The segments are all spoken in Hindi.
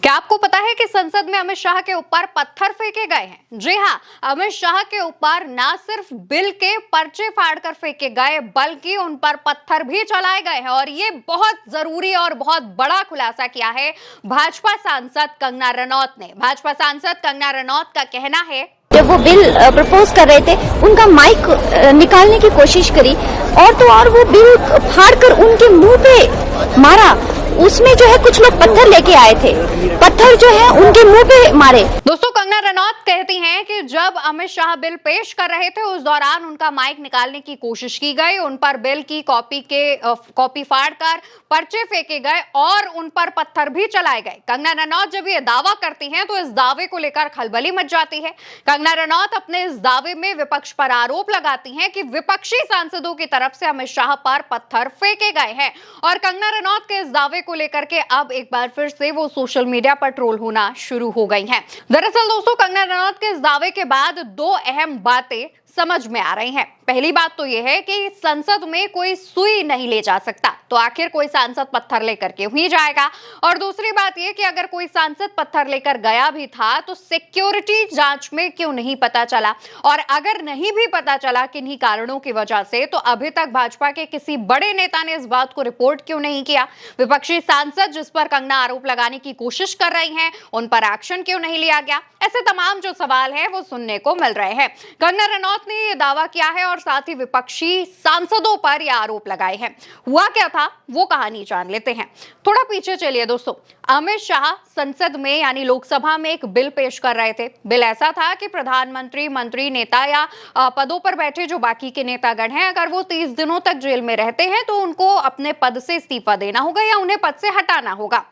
क्या आपको पता है कि संसद में अमित शाह के ऊपर पत्थर फेंके गए हैं? जी हाँ, अमित शाह के ऊपर ना सिर्फ बिल के पर्चे फाड़कर फेंके गए बल्कि उन पर पत्थर भी चलाए गए हैं। और ये बहुत जरूरी और बहुत बड़ा खुलासा किया है भाजपा सांसद कंगना रनौत ने। भाजपा सांसद कंगना रनौत का कहना है, जब वो बिल प्रपोज कर रहे थे उनका माइक निकालने की कोशिश करी और तो और वो बिल फाड़कर उनके मुंह पे मारा। उसमें जो है कुछ लोग पत्थर लेके आए थे, पत्थर जो है उनके मुंह पे मारे। दोस्तों, कंगना रनौत कहती हैं कि जब अमित शाह बिल पेश कर रहे थे उस दौरान उनका माइक निकालने की कोशिश की गई, उन पर बिल की कॉपी फाड़कर पर्चे फेंके गए और उन पर पत्थर भी चलाए गए। कंगना रनौत जब ये दावा करती हैं तो इस दावे को लेकर खलबली मच जाती है। कंगना रनौत अपने इस दावे में विपक्ष पर आरोप लगाती हैं कि विपक्षी सांसदों की तरफ से अमित शाह पर पत्थर फेंके गए हैं। और कंगना रनौत के इस दावे को लेकर के अब एक बार फिर से वो सोशल मीडिया पर ट्रोल होना शुरू हो गई हैं। दरअसल दोस्तों, कंगना रनौत के इस दावे के बाद दो अहम बातें समझ में आ रही हैं। पहली बात तो यह है कि संसद में कोई सुई नहीं ले जा सकता, तो आखिर कोई सांसद पत्थर लेकर के ही जाएगा। और दूसरी बात यह कि अगर कोई सांसद पत्थर लेकर गया भी था तो सिक्योरिटी जांच में क्यों नहीं पता चला, और अगर नहीं भी पता चला किन्हीं कारणों की वजह से, तो अभी तक भाजपा के किसी बड़े नेता ने इस बात को रिपोर्ट क्यों नहीं किया। विपक्षी सांसद जिस पर कंगना आरोप लगाने की कोशिश कर रही हैं उन पर एक्शन क्यों नहीं लिया गया। ऐसे तमाम जो सवाल है वो सुनने को मिल रहे हैं। कंगना रनौत ने यह दावा किया है और साथ ही विपक्षी सांसदों पर यह आरोप लगाए हैं। हुआ क्या था वो कहानी जान लेते हैं। थोड़ा पीछे चलिए दोस्तों। अमित शाह संसद में यानी लोकसभा में एक बिल पेश कर रहे थे। बिल ऐसा था कि प्रधानमंत्री, मंत्री, नेता या पदों पर बैठे जो बाकी के नेतागण हैं, अगर वो 30 दिनों तक जेल में रहते हैं तो उनको अपने पद से इस्तीफा देना होगा या उन्हें पद से हटाना होगा।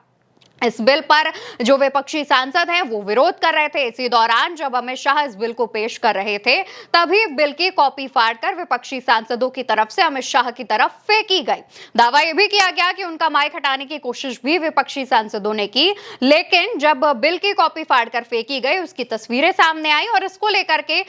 इस बिल पर जो विपक्षी सांसद हैं वो विरोध कर रहे थे। इसी दौरान जब अमित शाह इस बिल को पेश कर रहे थे तभी बिल की कॉपी फाड़कर विपक्षी सांसदों की तरफ से अमित शाह की तरफ फेंकी गई। दावा यह भी किया गया कि उनका माइक हटाने की कोशिश भी विपक्षी सांसदों ने की, लेकिन जब बिल की कॉपी फाड़कर फेंकी गई उसकी तस्वीरें सामने आई और इसको लेकर के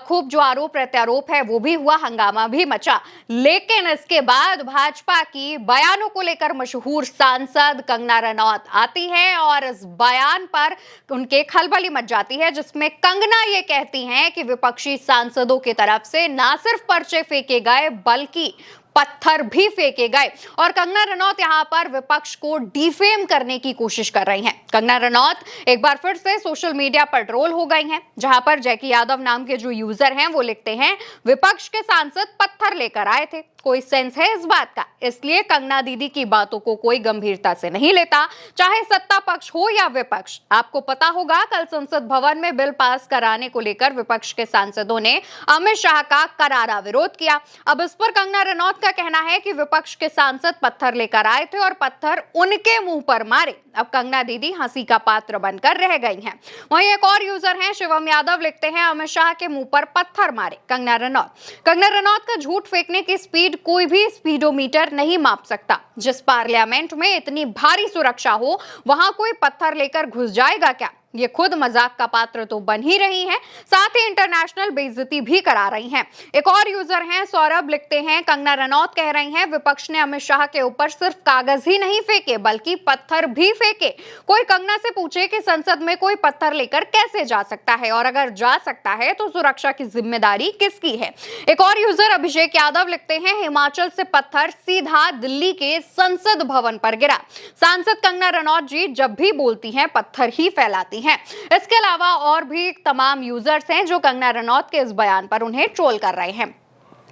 खूब जो आरोप प्रत्यारोप है वो भी हुआ, हंगामा भी मचा। लेकिन इसके बाद भाजपा की बयानों को लेकर मशहूर सांसद कंगना रनौत आती है और इस बयान पर उनके खलबली मच जाती है, जिसमें कंगना ये कहती हैं कि विपक्षी सांसदों की तरफ से ना सिर्फ पर्चे फेंके गए बल्कि पत्थर भी फेंके गए। और कंगना रनौत यहां पर विपक्ष को डिफेम करने की कोशिश कर रही हैं। कंगना रनौत एक बार फिर से सोशल मीडिया पर ट्रोल हो गई हैं, जहां पर जैकी यादव नाम के जो यूजर हैं वो लिखते हैं, विपक्ष के सांसद पत्थर लेकर आए थे, कोई सेंस है इस बात का? इसलिए कंगना दीदी की बातों को कोई गंभीरता से नहीं लेता, चाहे सत्ता पक्ष हो या विपक्ष। आपको पता होगा कल संसद भवन में बिल पास कराने को लेकर विपक्ष के सांसदों ने अमित शाह का करारा विरोध किया। अब इस पर कंगना रनौत का कहना है कि विपक्ष के सांसद पत्थर लेकर आए थे और पत्थर उनके मुंह पर मारे। अब कंगना दीदी हंसी का पात्र बनकर रह गई हैं। वहीं एक और यूजर हैं शिवम यादव, लिखते हैं, अमित शाह के मुंह पर पत्थर मारे कंगना रनौत का झूठ फेंकने की स्पीड कोई भी स्पीडोमीटर नहीं माप सकता। जिस पार्लियामेंट में इतनी भारी सुरक्षा हो वहां कोई पत्थर लेकर घुस जाएगा क्या? ये खुद मजाक का पात्र तो बन ही रही हैं, साथ ही इंटरनेशनल बेइज्जती भी करा रही हैं। एक और यूजर हैं सौरभ, लिखते हैं, कंगना रनौत कह रही हैं, विपक्ष ने अमित शाह के ऊपर सिर्फ कागज ही नहीं फेंके बल्कि पत्थर भी फेंके। कोई कंगना से पूछे कि संसद में कोई पत्थर लेकर कैसे जा सकता है, और अगर जा सकता है तो सुरक्षा की जिम्मेदारी किसकी है? एक और यूजर अभिषेक यादव लिखते हैं, हिमाचल से पत्थर सीधा दिल्ली के संसद भवन पर गिरा। सांसद कंगना रनौत जी जब भी बोलती हैं पत्थर ही फैलाती हैं। इसके अलावा और भी तमाम यूजर्स हैं जो कंगना रनौत के इस बयान पर उन्हें ट्रोल कर रहे हैं।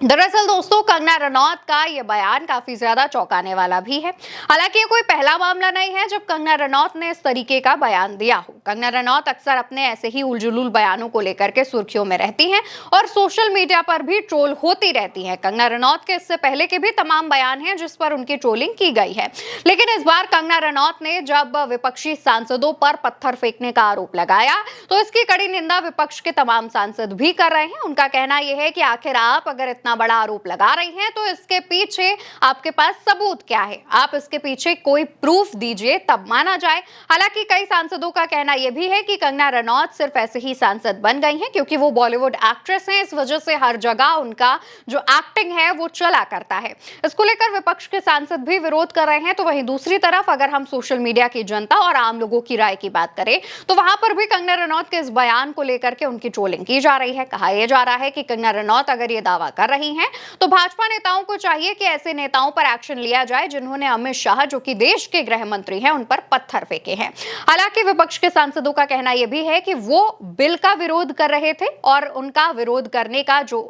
दरअसल दोस्तों, कंगना रनौत का यह बयान काफी ज्यादा चौंकाने वाला भी है। हालांकि ये कोई पहला मामला नहीं है जब कंगना रनौत ने इस तरीके का बयान दिया हो। कंगना रनौत अक्सर अपने ऐसे ही उलझुल बयानों को लेकर के सुर्खियों में रहती हैं और सोशल मीडिया पर भी ट्रोल होती रहती हैं। कंगना रनौत के इससे पहले के भी तमाम बयान हैं जिस पर उनकी ट्रोलिंग की गई है, लेकिन इस बार कंगना रनौत ने जब विपक्षी सांसदों पर पत्थर फेंकने का आरोप लगाया तो इसकी कड़ी निंदा विपक्ष के तमाम सांसद भी कर रहे हैं। उनका कहना यह है कि आखिर आप अगर इतना बड़ा आरोप लगा रही हैं, तो इसके पीछे आपके पास सबूत क्या है? आप इसके पीछे कोई प्रूफ दीजिए, तब माना जाए। हालांकि कई सांसदों का कहना यह भी है कि कंगना रनौत सिर्फ ऐसे ही सांसद बन गई हैं क्योंकि वो बॉलीवुड एक्ट्रेस हैं, इस वजह से हर जगह उनका जो एक्टिंग है वो चला करता है। इसको लेकर विपक्ष के सांसद भी विरोध कर रहे हैं। तो वहीं दूसरी तरफ अगर हम सोशल मीडिया की जनता और आम लोगों की राय की बात करें तो वहां पर भी कंगना रनौत के इस बयान को लेकर के उनकी ट्रोलिंग की जा रही है। कहा यह जा रहा है कि कंगना रनौत अगर ये दावा कर रही हैं तो भाजपा नेताओं को चाहिए कि ऐसे नेताओं पर एक्शन लिया जाए जिन्होंने अमित शाह, जो कि देश के गृह मंत्री हैं, उन पर पत्थर फेंके हैं। हालांकि विपक्ष के सांसदों का कहना यह भी है कि वो बिल का विरोध कर रहे थे और उनका विरोध करने का जो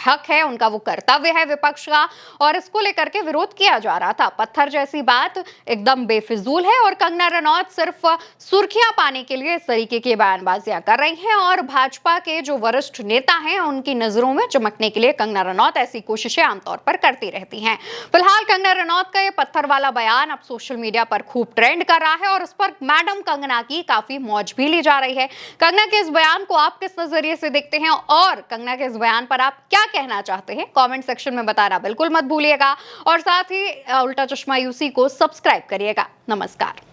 हक है, उनका वो कर्तव्य है विपक्ष का, और इसको लेकर के विरोध किया जा रहा था। पत्थर जैसी बात एकदम बेफिजूल है और कंगना रनौत सिर्फ सुर्खियां पाने के लिए इस तरीके की बयानबाजियां कर रही हैं और भाजपा के जो वरिष्ठ नेता हैं उनकी नजरों में चमकने के लिए कंगना रनौत ऐसी कोशिशें आमतौर पर करती रहती हैं। फिलहाल कंगना रनौत का ये पत्थर वाला बयान अब सोशल मीडिया पर खूब ट्रेंड कर रहा है और इस पर मैडम कंगना की काफी मौज भी ली जा रही है। कंगना के इस बयान को आप किस नजरिए से देखते हैं और कंगना के इस बयान पर आप क्या कहना चाहते हैं, कमेंट सेक्शन में बताना बिल्कुल मत भूलिएगा और साथ ही उल्टा चश्मा यूसी को सब्सक्राइब करिएगा। नमस्कार।